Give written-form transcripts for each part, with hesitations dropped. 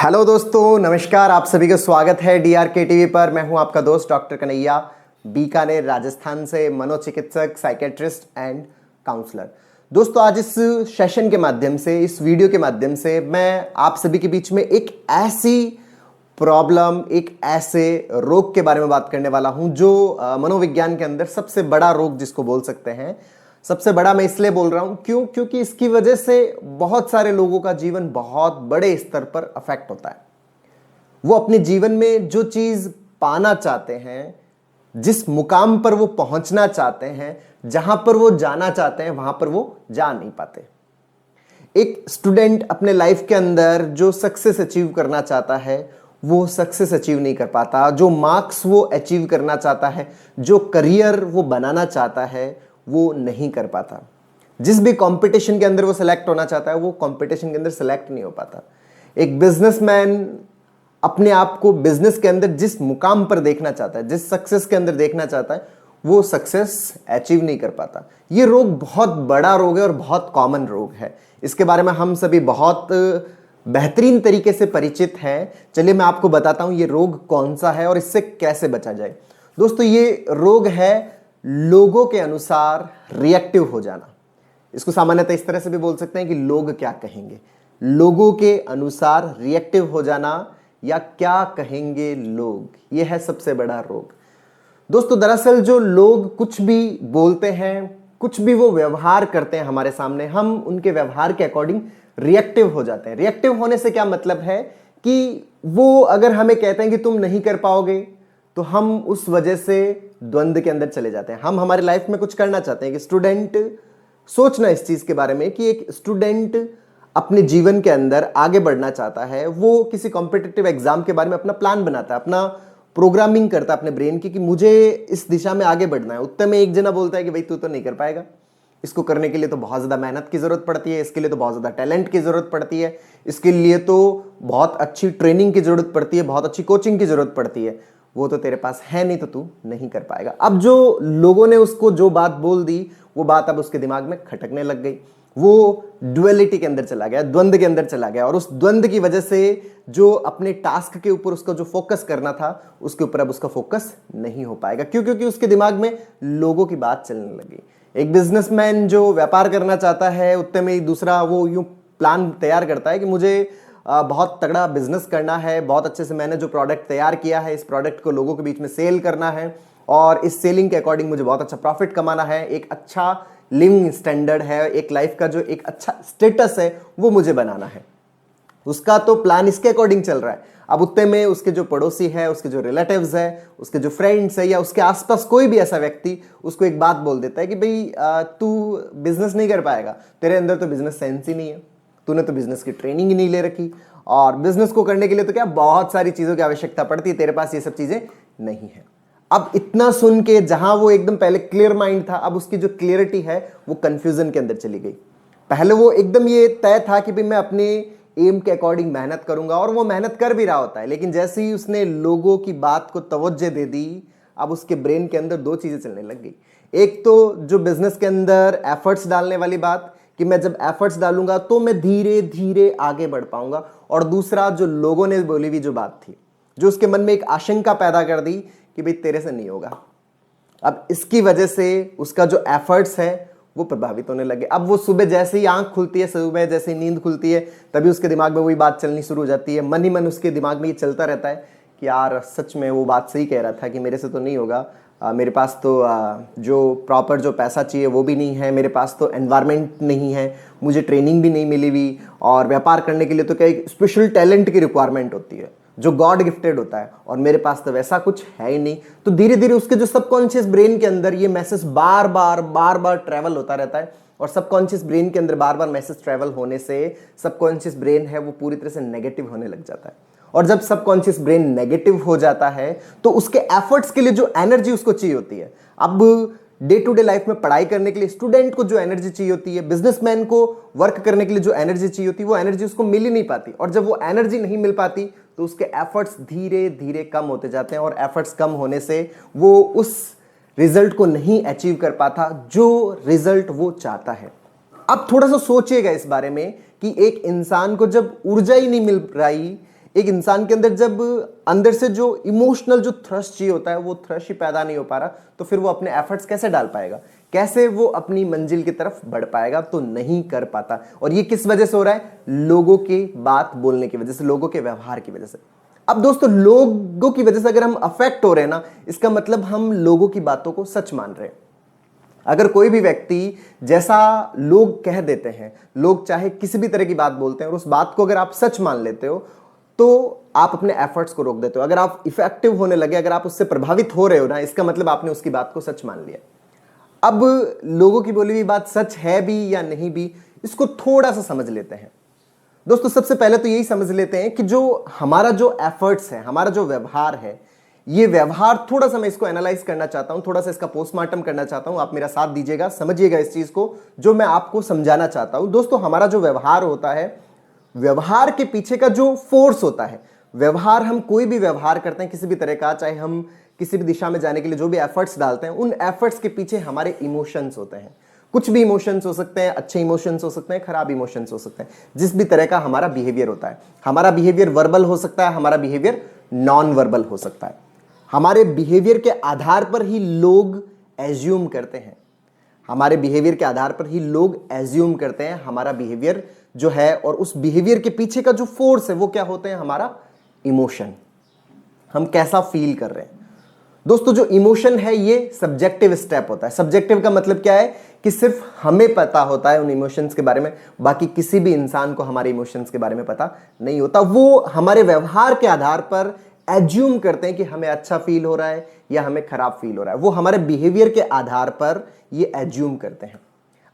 Hello दोस्तों, नमस्कार। आप सभी का स्वागत है DRK टीवी पर। मैं हूं आपका दोस्त डॉक्टर कन्हैया, बीकानेर राजस्थान से, मनोचिकित्सक, साइकेट्रिस्ट एंड काउंसलर। दोस्तों, आज इस सेशन के माध्यम से, इस वीडियो के माध्यम से मैं आप सभी के बीच में एक ऐसी प्रॉब्लम, एक ऐसे रोग के बारे में बात करने वाला हूं जो मनोविज्ञान के अंदर सबसे बड़ा रोग जिसको बोल सकते हैं। सबसे बड़ा मैं इसलिए बोल रहा हूं क्योंकि इसकी वजह से बहुत सारे लोगों का जीवन बहुत बड़े स्तर पर अफेक्ट होता है। वो अपने जीवन में जो चीज पाना चाहते हैं, जिस मुकाम पर वो पहुंचना चाहते हैं, जहां पर वो जाना चाहते हैं, वहां पर वो जा नहीं पाते। एक स्टूडेंट अपने लाइफ के अंदर जो सक्सेस अचीव करना चाहता है, वो सक्सेस अचीव नहीं कर पाता। जो मार्क्स वो अचीव करना चाहता है, जो करियर वो बनाना चाहता है, वो नहीं कर पाता। जिस भी कंपटीशन के अंदर वो सिलेक्ट होना चाहता है, वो कंपटीशन के अंदर सिलेक्ट नहीं हो पाता। एक बिजनेसमैन अपने आप को बिजनेस के अंदर जिस मुकाम पर देखना चाहता है, जिस सक्सेस के अंदर देखना चाहता है, वो सक्सेस अचीव नहीं कर पाता। ये रोग बहुत बड़ा रोग है और बहुत कॉमन रोग है। इसके बारे में हम सभी बहुत बेहतरीन तरीके से परिचित हैं। चलिए मैं आपको बताता हूं ये रोग कौन सा है और इससे कैसे बचा जाए। दोस्तों, ये रोग है लोगों के अनुसार रिएक्टिव हो जाना। इसको सामान्यतः इस तरह से भी बोल सकते हैं कि लोग क्या कहेंगे। लोगों के अनुसार रिएक्टिव हो जाना या क्या कहेंगे लोग, यह है सबसे बड़ा रोग। दोस्तों, दरअसल जो लोग कुछ भी बोलते हैं, कुछ भी वो व्यवहार करते हैं हमारे सामने, हम उनके व्यवहार के अकॉर्डिंग रिएक्टिव हो जाते हैं। रिएक्टिव होने से क्या मतलब है कि वो अगर हमें कहते हैं कि तुम नहीं कर पाओगे, तो हम उस वजह से द्वंद्व के अंदर चले जाते हैं। हम हमारी लाइफ में कुछ करना चाहते हैं कि स्टूडेंट, सोचना इस चीज के बारे में कि एक स्टूडेंट अपने जीवन के अंदर आगे बढ़ना चाहता है। वो किसी कॉम्पिटिटिव एग्जाम के बारे में अपना प्लान बनाता है, अपना प्रोग्रामिंग करता है अपने ब्रेन की कि मुझे इस दिशा में आगे बढ़ना है। उत्तर में एक जना बोलता है कि भाई तू तो नहीं कर पाएगा, इसको करने के लिए तो बहुत ज्यादा मेहनत की जरूरत पड़ती है, इसके लिए तो बहुत ज्यादा टैलेंट की जरूरत पड़ती है, इसके लिए तो बहुत अच्छी ट्रेनिंग की जरूरत पड़ती है, बहुत अच्छी कोचिंग की जरूरत पड़ती है। वो तो तेरे पास है नहीं, तो तू नहीं कर पाएगा। अब जो लोगों ने उसको जो बात बोल दी, वो बात अब उसके दिमाग में खटकने लग गई। वो ड्युअलिटी के अंदर चला गया, द्वंद्व के अंदर चला गया, और उस द्वंद्व की वजह से जो अपने टास्क के ऊपर उसका जो फोकस करना था, उसके ऊपर अब उसका फोकस नहीं हो पाएगा। क्यों? क्योंकि उसके दिमाग में लोगों की बात चलने लगी। एक बिजनेसमैन जो व्यापार करना चाहता है, उतने में ही दूसरा वो यूं प्लान तैयार करता है कि मुझे बहुत तगड़ा बिजनेस करना है, बहुत अच्छे से मैंने जो प्रोडक्ट तैयार किया है, इस प्रोडक्ट को लोगों के बीच में सेल करना है, और इस सेलिंग के अकॉर्डिंग मुझे बहुत अच्छा प्रॉफिट कमाना है, एक अच्छा लिविंग स्टैंडर्ड है, एक लाइफ का जो एक अच्छा स्टेटस है वो मुझे बनाना है। उसका तो प्लान इसके अकॉर्डिंग चल रहा है। अब उतने में उसके जो पड़ोसी है, उसके जो रिलेटिव्स है, उसके जो फ्रेंड्स है, या उसके आसपास कोई भी ऐसा व्यक्ति उसको एक बात बोल देता है कि भाई तू बिजनेस नहीं कर पाएगा, तेरे अंदर तो बिजनेस सेंस ही नहीं है, तूने तो बिजनेस की ट्रेनिंग ही नहीं ले रखी, और बिजनेस को करने के लिए तो क्या बहुत सारी चीजों की आवश्यकता पड़ती है, तेरे पास ये सब चीजें नहीं है। अब इतना सुन के जहां वो एकदम पहले क्लियर माइंड था, अब उसकी जो क्लियरिटी है वो कंफ्यूजन के अंदर चली गई। पहले वो एकदम ये तय था कि भाई मैं अपने एम के अकॉर्डिंग मेहनत करूंगा, और वो मेहनत कर भी रहा होता है, लेकिन जैसे ही उसने लोगों की बात को तवज्जो दे दी, अब उसके ब्रेन के अंदर दो चीजें चलने लग गई। एक तो जो बिजनेस के अंदर एफर्ट्स डालने वाली बात कि मैं जब एफर्ट्स डालूंगा तो मैं धीरे धीरे आगे बढ़ पाऊंगा, और दूसरा जो लोगों ने बोली हुई जो बात थी, जो उसके मन में एक आशंका पैदा कर दी कि भाई तेरे से नहीं होगा। अब इसकी वजह से उसका जो एफर्ट्स है वो प्रभावित होने लगे। अब वो सुबह जैसे ही आंख खुलती है, सुबह जैसे ही नींद खुलती है, तभी उसके दिमाग में वही बात चलनी शुरू हो जाती है। मन ही मन उसके दिमाग में ये चलता रहता है कि यार सच में वो बात सही कह रहा था कि मेरे से तो नहीं होगा, मेरे पास तो जो प्रॉपर जो पैसा चाहिए वो भी नहीं है, मेरे पास तो एनवायरनमेंट नहीं है, मुझे ट्रेनिंग भी नहीं मिली हुई, और व्यापार करने के लिए तो क्या एक स्पेशल टैलेंट की रिक्वायरमेंट होती है जो गॉड गिफ्टेड होता है, और मेरे पास तो वैसा कुछ है ही नहीं। तो धीरे धीरे उसके जो सबकॉन्शियस ब्रेन के अंदर ये मैसेज बार बार ट्रैवल होता रहता है, और सबकॉन्शियस ब्रेन के अंदर बार बार मैसेज ट्रैवल होने से सबकॉन्शियस ब्रेन है वो पूरी तरह से नेगेटिव होने लग जाता है। और जब सबकॉन्शियस ब्रेन नेगेटिव हो जाता है तो उसके एफर्ट्स के लिए जो एनर्जी उसको चाहिए होती है, अब डे टू डे लाइफ में पढ़ाई करने के लिए स्टूडेंट को जो एनर्जी चाहिए होती है, बिजनेसमैन को वर्क करने के लिए जो एनर्जी चाहिए होती है, वो एनर्जी उसको मिल ही नहीं पाती। और जब वो एनर्जी नहीं मिल पाती तो उसके एफर्ट्स धीरे धीरे कम होते जाते हैं, और एफर्ट्स कम होने से वो उस रिजल्ट को नहीं अचीव कर पाता जो रिजल्ट वो चाहता है। अब थोड़ा सा सोचिएगा इस बारे में कि एक इंसान को जब ऊर्जा ही नहीं मिल रही, एक इंसान के अंदर जब अंदर से जो इमोशनल जो थ्रस्ट चाहिए होता है वो थ्रस्ट ही पैदा नहीं हो पा रहा, तो फिर वो अपने एफर्ट्स कैसे डाल पाएगा, कैसे वो अपनी मंजिल की तरफ बढ़ पाएगा? तो नहीं कर पाता। और ये किस वजह से हो रहा है? लोगों की बात बोलने की वजह से, लोगों के व्यवहार की वजह से। अब दोस्तों, लोगों की वजह से अगर हम अफेक्ट हो रहे हैं ना, इसका मतलब हम लोगों की बातों को सच मान रहे हैं। अगर कोई भी व्यक्ति जैसा लोग कह देते हैं, लोग चाहे किसी भी तरह की बात बोलते हैं और उस बात को अगर आप सच मान लेते हो, तो आप अपने एफर्ट्स को रोक देते हो। अगर आप इफेक्टिव होने लगे, अगर आप उससे प्रभावित हो रहे हो ना, इसका मतलब आपने उसकी बात को सच मान लिया। अब लोगों की बोली हुई बात सच है भी या नहीं भी, इसको थोड़ा सा समझ लेते हैं। दोस्तों, सबसे पहले तो यही समझ लेते हैं कि जो हमारा जो एफर्ट्स है, हमारा जो व्यवहार है, ये व्यवहार थोड़ा सा मैं इसको एनालाइज करना चाहता हूं, थोड़ा सा इसका पोस्टमार्टम करना चाहता हूं। आप मेरा साथ दीजिएगा, समझिएगा इस चीज को जो मैं आपको समझाना चाहता हूं। दोस्तों, हमारा जो व्यवहार होता है, व्यवहार के पीछे का जो फोर्स होता है, व्यवहार, हम कोई भी व्यवहार करते हैं किसी भी तरह का, चाहे हम किसी भी दिशा में जाने के लिए जो भी एफर्ट्स डालते हैं, उन एफर्ट्स के पीछे हमारे इमोशंस होते हैं। कुछ भी इमोशंस हो सकते हैं, अच्छे इमोशंस हो सकते हैं, खराब इमोशंस हो सकते हैं। जिस भी तरह का हमारा बिहेवियर होता है, हमारा बिहेवियर वर्बल हो सकता है, हमारा बिहेवियर नॉन वर्बल हो सकता है। हमारे बिहेवियर के आधार पर ही लोग एज्यूम करते हैं, हमारे बिहेवियर के आधार पर ही लोग एज्यूम करते हैं हमारा बिहेवियर जो है, और उस बिहेवियर के पीछे का जो फोर्स है वो क्या होते हैं? हमारा इमोशन। हम कैसा फील कर रहे हैं। दोस्तों, जो इमोशन है ये सब्जेक्टिव स्टेप होता है। सब्जेक्टिव का मतलब क्या है कि सिर्फ हमें पता होता है उन इमोशंस के बारे में, बाकी किसी भी इंसान को हमारे इमोशंस के बारे में पता नहीं होता। वो हमारे व्यवहार के आधार पर एज्यूम करते हैं कि हमें अच्छा फील हो रहा है या हमें खराब फील हो रहा है। वो हमारे बिहेवियर के आधार पर ये एज्यूम करते हैं।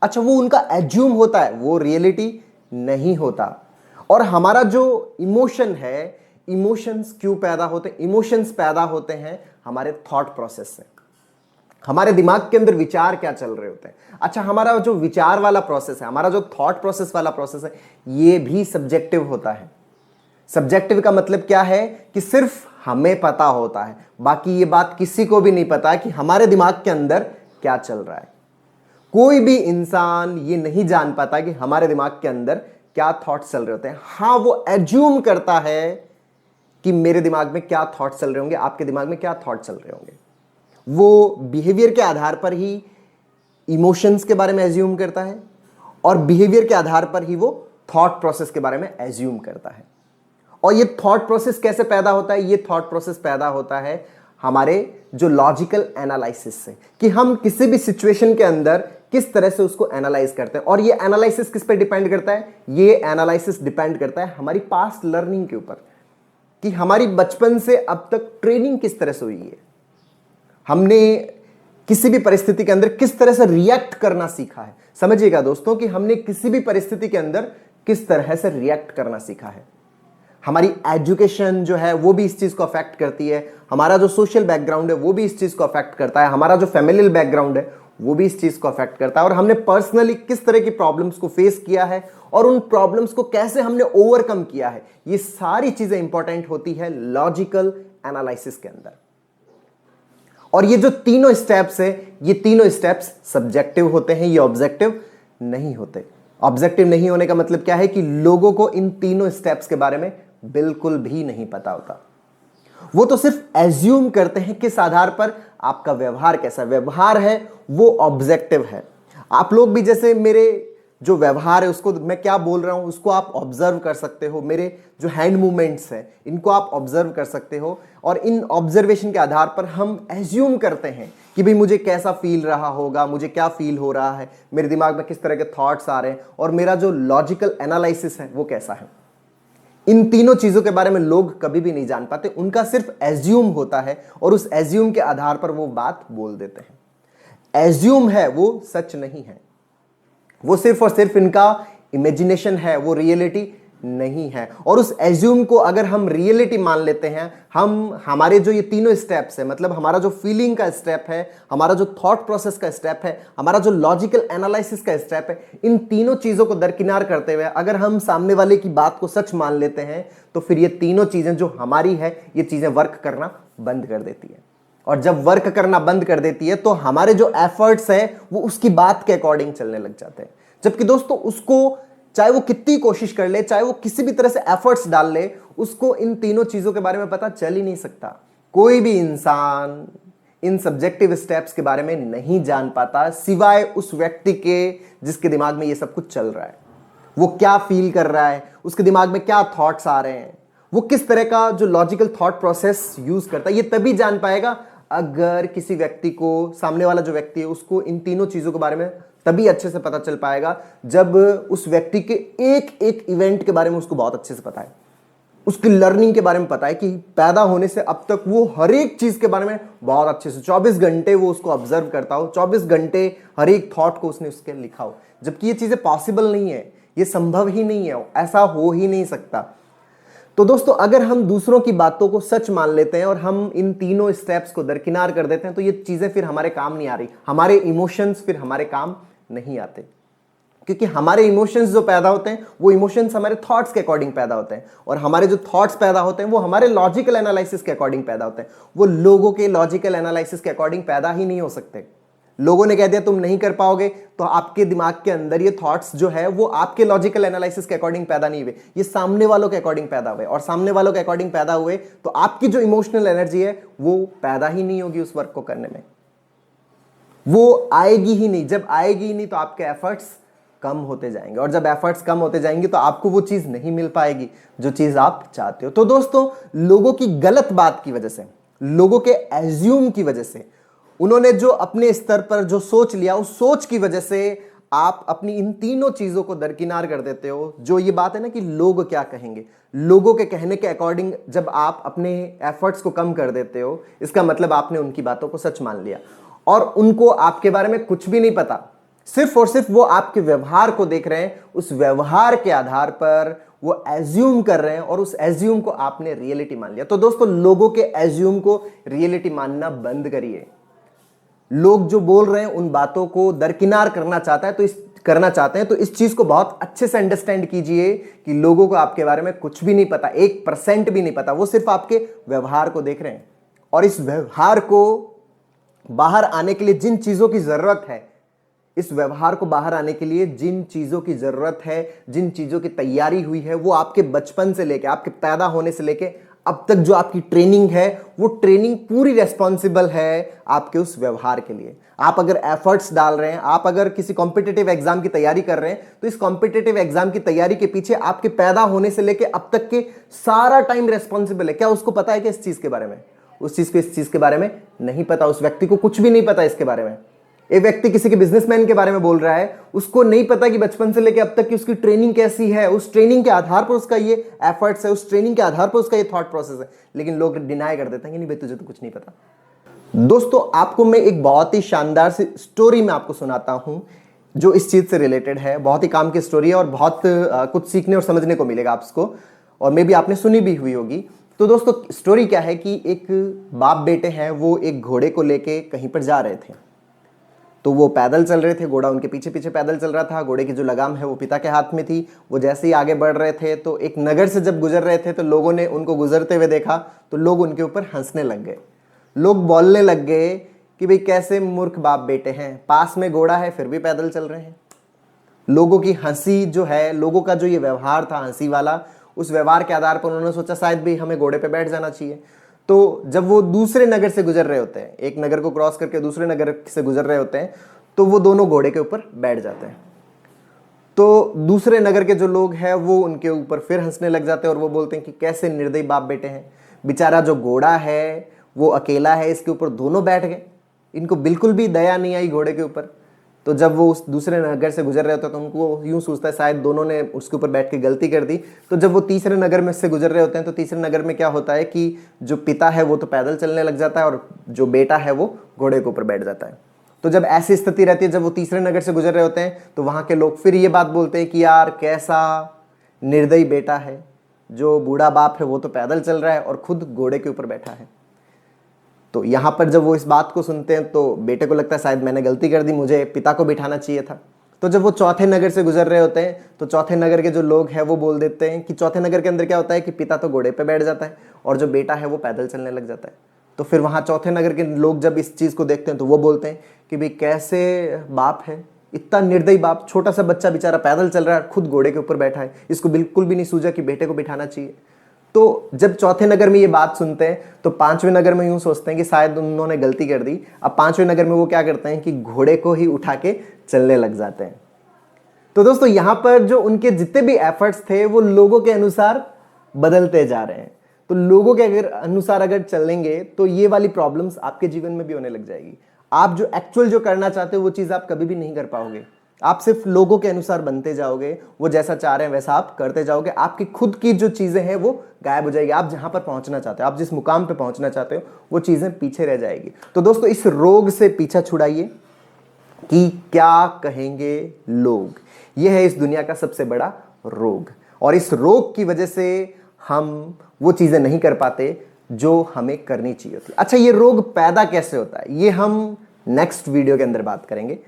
अच्छा, वो उनका एज्यूम होता है, वो रियलिटी नहीं होता। और हमारा जो इमोशन है, इमोशंस क्यों पैदा होते हैं? इमोशंस पैदा होते हैं हमारे थॉट प्रोसेस से। हमारे दिमाग के अंदर विचार क्या चल रहे होते हैं। अच्छा, हमारा जो विचार वाला प्रोसेस है, हमारा जो थॉट प्रोसेस वाला प्रोसेस है, ये भी सब्जेक्टिव होता है। सब्जेक्टिव का मतलब क्या है कि सिर्फ हमें पता होता है, बाकी ये बात किसी को भी नहीं पता कि हमारे दिमाग के अंदर क्या चल रहा है। कोई भी इंसान ये नहीं जान पाता कि हमारे दिमाग के अंदर क्या थॉट्स चल रहे होते हैं। हाँ, वो एज्यूम करता है कि मेरे दिमाग में क्या थॉट्स चल रहे होंगे, आपके दिमाग में क्या थॉट्स चल रहे होंगे। वो बिहेवियर के आधार पर ही इमोशंस के बारे में एज्यूम करता है, और बिहेवियर के आधार पर ही वो थॉट प्रोसेस के बारे में एज्यूम करता है। और ये थॉट प्रोसेस कैसे पैदा होता है? ये थॉट प्रोसेस पैदा होता है हमारे जो लॉजिकल एनालिसिस से, कि हम किसी भी सिचुएशन के अंदर किस तरह से उसको एनालाइज करते हैं। और ये एनालिसिस किस पे डिपेंड करता है? ये एनालिसिस डिपेंड करता है हमारी पास्ट लर्निंग के ऊपर, कि हमारी बचपन से अब तक ट्रेनिंग किस तरह से हुई है, हमने किसी भी परिस्थिति के अंदर किस तरह से रिएक्ट करना सीखा है। समझिएगा दोस्तों कि हमने किसी भी परिस्थिति के अंदर किस तरह से रिएक्ट करना सीखा है। हमारी एजुकेशन जो है वो भी इस चीज को अफेक्ट करती है, हमारा जो सोशल बैकग्राउंड है वो भी इस चीज को अफेक्ट करता है, हमारा जो फैमिलियल बैकग्राउंड है वो भी इस चीज को अफेक्ट करता है, और हमने पर्सनली किस तरह की प्रॉब्लम्स को फेस किया है और उन प्रॉब्लम्स को कैसे हमने ओवरकम किया है, ये सारी चीजें इंपॉर्टेंट होती है लॉजिकल एनालिसिस के अंदर। और ये जो तीनों स्टेप्स है, ये तीनों स्टेप्स सब्जेक्टिव होते हैं, ये ऑब्जेक्टिव नहीं होते। ऑब्जेक्टिव नहीं होने का मतलब क्या है कि लोगों को इन तीनों स्टेप्स के बारे में बिल्कुल भी नहीं पता होता। वो तो सिर्फ एज्यूम करते हैं किस आधार पर आपका व्यवहार कैसा व्यवहार है, वो ऑब्जेक्टिव है। आप लोग भी जैसे मेरे जो व्यवहार है उसको मैं क्या बोल रहा हूं उसको आप ऑब्जर्व कर सकते हो, मेरे जो हैंड मूवमेंट्स हैं इनको आप ऑब्जर्व कर सकते हो, और इन ऑब्जर्वेशन के आधार पर हम एज्यूम करते हैं कि भाई मुझे कैसा फील रहा होगा, मुझे क्या फील हो रहा है, मेरे दिमाग में किस तरह के थॉट्स आ रहे हैं, और मेरा जो लॉजिकल एनालिसिस है वो कैसा है। इन तीनों चीजों के बारे में लोग कभी भी नहीं जान पाते, उनका सिर्फ एज्यूम होता है और उस एज्यूम के आधार पर वो बात बोल देते हैं। एज्यूम है, वो सच नहीं है, वो सिर्फ और सिर्फ इनका इमेजिनेशन है, वो रियलिटी नहीं है। और उस एज्यूम को अगर हम रियलिटी मान लेते हैं, हम हमारे जो ये तीनों स्टेप्स है, मतलब हमारा जो फीलिंग का स्टेप है, हमारा जो थॉट प्रोसेस का स्टेप है, हमारा जो लॉजिकल एनालिसिस का स्टेप है, इन तीनों चीजों को दरकिनार करते हुए अगर हम सामने वाले की बात को सच मान लेते हैं, तो फिर ये तीनों चीजें जो हमारी है, ये चीजें वर्क करना बंद कर देती है। और जब वर्क करना बंद कर देती है तो हमारे जो एफर्ट्स है वो उसकी बात के अकॉर्डिंग चलने लग जाते हैं। जबकि दोस्तों उसको चाहे वो कितनी कोशिश कर ले, चाहे वो किसी भी तरह से एफर्ट्स डाल ले, उसको इन तीनों चीजों के बारे में पता चल ही नहीं सकता। कोई भी इंसान इन सब्जेक्टिव स्टेप्स के बारे में नहीं जान पाता सिवाय उस व्यक्ति के जिसके दिमाग में ये सब कुछ चल रहा है। वो क्या फील कर रहा है, उसके दिमाग में क्या थॉट्स आ रहे हैं, वो किस तरह का जो लॉजिकल थॉट प्रोसेस यूज करता है, ये तभी जान पाएगा अगर किसी व्यक्ति को, सामने वाला जो व्यक्ति है उसको इन तीनों चीजों के बारे में तभी अच्छे से पता चल पाएगा जब उस व्यक्ति के एक एक इवेंट के बारे में उसको बहुत अच्छे से पता है, उसकी लर्निंग के बारे में पता है कि पैदा होने से अब तक वो हर एक चीज के बारे में बहुत अच्छे से 24 घंटे वो उसको ऑब्जर्व करता हो, 24 घंटे हर एक थॉट को उसने उसके लिखा हो। जबकि ये चीजें पॉसिबल नहीं है, ये संभव ही नहीं है, ऐसा हो ही नहीं सकता। तो दोस्तों, अगर हम दूसरों की बातों को सच मान लेते हैं और हम इन तीनों स्टेप्स को दरकिनार कर देते हैं तो ये चीजें फिर हमारे काम नहीं आ रही, हमारे इमोशंस फिर हमारे काम नहीं आते। क्योंकि हमारे इमोशंस जो पैदा होते हैं वो इमोशंस हमारे थॉट्स के अकॉर्डिंग पैदा होते हैं, और हमारे जो थॉट्स पैदा होते हैं वो हमारे लॉजिकल एनालिसिस के अकॉर्डिंग पैदा होते हैं। वो लोगों के लॉजिकल एनालिसिस के अकॉर्डिंग पैदा ही नहीं हो सकते। लोगों ने कह दिया तुम नहीं कर पाओगे, तो आपके दिमाग के अंदर ये थॉट्स जो है वो आपके लॉजिकल एनालिसिस के अकॉर्डिंग पैदा नहीं हुए, ये सामने वालों के अकॉर्डिंग पैदा हुए, और सामने वालों के अकॉर्डिंग पैदा हुए तो आपकी जो इमोशनल एनर्जी है वो पैदा ही नहीं होगी उस वर्क को करने में, वो आएगी ही नहीं। जब आएगी ही नहीं तो आपके एफर्ट्स कम होते जाएंगे, और जब एफर्ट्स कम होते जाएंगे तो आपको वो चीज नहीं मिल पाएगी जो चीज आप चाहते हो। तो दोस्तों, लोगों की गलत बात की वजह से, लोगों के एज्यूम की वजह से, उन्होंने जो अपने स्तर पर जो सोच लिया उस सोच की वजह से आप अपनी इन तीनों चीजों को दरकिनार कर देते हो। जो ये बात है ना कि लोग क्या कहेंगे, लोगों के कहने के अकॉर्डिंग जब आप अपने एफर्ट्स को कम कर देते हो, इसका मतलब आपने उनकी बातों को सच मान लिया, और उनको आपके बारे में कुछ भी नहीं पता, सिर्फ और सिर्फ वो आपके व्यवहार को देख रहे हैं, उस व्यवहार के आधार पर वो एज्यूम कर रहे हैं, और उस एज्यूम को आपने रियलिटी मान लिया। तो दोस्तों, लोगों के एज्यूम को रियलिटी मानना बंद करिए। लोग जो बोल रहे हैं उन बातों को दरकिनार करना चाहते हैं तो इस चीज को बहुत अच्छे से अंडरस्टैंड कीजिए कि लोगों को आपके बारे में कुछ भी नहीं पता, 1% भी नहीं पता। वो सिर्फ आपके व्यवहार को देख रहे हैं, और इस व्यवहार को बाहर आने के लिए जिन चीजों की जरूरत है, इस व्यवहार को बाहर आने के लिए जिन चीजों की जरूरत है, जिन चीजों की तैयारी हुई है, वो आपके बचपन से लेके, आपके पैदा होने से लेके अब तक जो आपकी ट्रेनिंग है, वो ट्रेनिंग पूरी रेस्पॉन्सिबल है आपके उस व्यवहार के लिए। आप अगर एफर्ट्स डाल रहे हैं, आप अगर किसी कॉम्पिटिटिव एग्जाम की तैयारी कर रहे हैं, तो इस कॉम्पिटिटिव एग्जाम की तैयारी के पीछे आपके पैदा होने से लेके अब तक के सारा टाइम रेस्पॉन्सिबल है। क्या उसको पता है कि इस चीज के बारे में? उस चीज को इस चीज के बारे में नहीं पता। उस व्यक्ति को कुछ भी नहीं पता इसके बारे में। एक व्यक्ति किसी के बिजनेसमैन के बारे में बोल रहा है, उसको नहीं पता कि बचपन से लेकर अब तक की उसकी ट्रेनिंग कैसी है, उस ट्रेनिंग के आधार पर उसका ये एफर्ट्स है, उस ट्रेनिंग के आधार पर उसका ये थॉट प्रोसेस है। लेकिन लोग डिनाई कर देते हैं कि नहीं भाई, तुझे तो कुछ नहीं पता। दोस्तों, आपको मैं एक बहुत ही शानदार सी स्टोरी में आपको सुनाता हूं जो इस चीज से रिलेटेड है। बहुत ही काम की स्टोरी है और बहुत कुछ सीखने और समझने को मिलेगा आपको, और मे भी आपने सुनी भी हुई होगी। तो दोस्तों, स्टोरी क्या है कि एक बाप बेटे हैं, वो एक घोड़े को लेके कहीं पर जा रहे थे। तो वो पैदल चल रहे थे, घोड़ा उनके पीछे पीछे पैदल चल रहा था। घोड़े की जो लगाम है वो पिता के हाथ में थी। वो जैसे ही आगे बढ़ रहे थे तो एक नगर से जब गुजर रहे थे तो लोगों ने उनको गुजरते हुए देखा, तो लोग उनके ऊपर हंसने लग गए। लोग बोलने लग गए कि भाई कैसे मूर्ख बाप बेटे हैं, पास में घोड़ा है फिर भी पैदल चल रहे हैं। लोगों की हंसी जो है, लोगों का जो ये व्यवहार था हंसी वाला, उस व्यवहार के आधार पर उन्होंने सोचा शायद भी हमें घोड़े पे बैठ जाना चाहिए। तो जब वो दूसरे नगर से गुजर रहे होते हैं, एक नगर को क्रॉस करके दूसरे नगर से गुजर रहे होते हैं, तो वो दोनों घोड़े के ऊपर बैठ जाते हैं। तो दूसरे नगर के जो लोग हैं वो उनके ऊपर फिर हंसने लग जाते हैं और वो बोलते हैं कि कैसे निर्दयी बाप बेटे हैं, बेचारा जो घोड़ा है वो अकेला है, इसके ऊपर दोनों बैठ गए, इनको बिल्कुल भी दया नहीं आई घोड़े के ऊपर। तो जब वो उस दूसरे नगर से गुजर रहे होते हैं तो उनको यूं सोचता है शायद दोनों ने उसके ऊपर बैठ के गलती कर दी। तो जब वो तीसरे नगर में से गुजर रहे होते हैं तो तीसरे नगर में क्या होता है कि जो पिता है वो तो पैदल चलने लग जाता है और जो बेटा है वो घोड़े के ऊपर बैठ जाता है। तो जब ऐसी स्थिति रहती है, जब वो तीसरे नगर से गुजर रहे होते हैं, तो वहां के लोग फिर ये बात बोलते हैं कि यार कैसा निर्दयी बेटा है, जो बूढ़ा बाप है वो तो पैदल चल रहा है और खुद घोड़े के ऊपर बैठा है। तो यहां पर जब वो इस बात को सुनते हैं तो बेटे को लगता है शायद मैंने गलती कर दी, मुझे पिता को बिठाना चाहिए था। तो जब वो चौथे नगर से गुजर रहे होते हैं तो चौथे नगर के जो लोग हैं वो बोल देते हैं कि चौथे नगर के अंदर क्या होता है कि पिता तो घोड़े पे बैठ जाता है और जो बेटा है वो पैदल चलने लग जाता है। तो फिर वहां चौथे नगर के लोग जब इस चीज को देखते हैं तो वो बोलते हैं कि भाई कैसे बाप है, इतना निर्दयी बाप, छोटा सा बच्चा बेचारा पैदल चल रहा है, खुद घोड़े के ऊपर बैठा है, इसको बिल्कुल भी नहीं सूझा कि बेटे को बिठाना चाहिए। तो जब चौथे नगर में ये बात सुनते हैं तो पांचवें नगर में यूं सोचते हैं कि शायद उन्होंने गलती कर दी। अब पांचवें नगर में वो क्या करते हैं कि घोड़े को ही उठा के चलने लग जाते हैं। तो दोस्तों यहां पर जो उनके जितने भी एफर्ट्स थे वो लोगों के अनुसार बदलते जा रहे हैं। तो लोगों के अनुसार अगर चलेंगे तो ये वाली प्रॉब्लम्स आपके जीवन में भी होने लग जाएगी। आप जो एक्चुअल जो करना चाहते हो वो चीज आप कभी भी नहीं कर पाओगे। आप सिर्फ लोगों के अनुसार बनते जाओगे, वो जैसा चाह रहे हैं वैसा आप करते जाओगे। आपकी खुद की जो चीजें हैं वो गायब हो जाएगी। आप जहां पर पहुंचना चाहते हो, आप जिस मुकाम पे पहुंचना चाहते हो, वो चीजें पीछे रह जाएगी। तो दोस्तों इस रोग से पीछा छुड़ाइए कि क्या कहेंगे लोग। यह है इस दुनिया का सबसे बड़ा रोग, और इस रोग की वजह से हम वो चीजें नहीं कर पाते जो हमें करनी चाहिए थी। अच्छा, ये रोग पैदा कैसे होता है ये हम नेक्स्ट वीडियो के अंदर बात करेंगे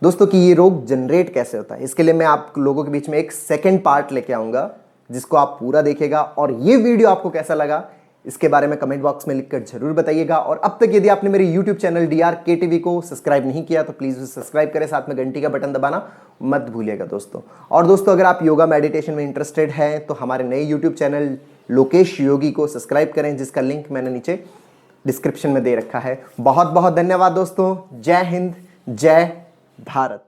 दोस्तों, कि ये रोग जनरेट कैसे होता है। इसके लिए मैं आप लोगों के बीच में एक सेकंड पार्ट लेके आऊंगा जिसको आप पूरा देखिएगा। और ये वीडियो आपको कैसा लगा इसके बारे में कमेंट बॉक्स में लिखकर जरूर बताइएगा। और अब तक यदि आपने मेरे यूट्यूब चैनल DRK TV को सब्सक्राइब नहीं किया तो प्लीज सब्सक्राइब करें, साथ में घंटी का बटन दबाना मत भूलिएगा दोस्तों। और दोस्तों अगर आप योगा मेडिटेशन में इंटरेस्टेड हैं तो हमारे नए यूट्यूब चैनल लोकेश योगी को सब्सक्राइब करें, जिसका लिंक मैंने नीचे डिस्क्रिप्शन में दे रखा है। बहुत बहुत धन्यवाद दोस्तों। जय हिंद, जय भारत।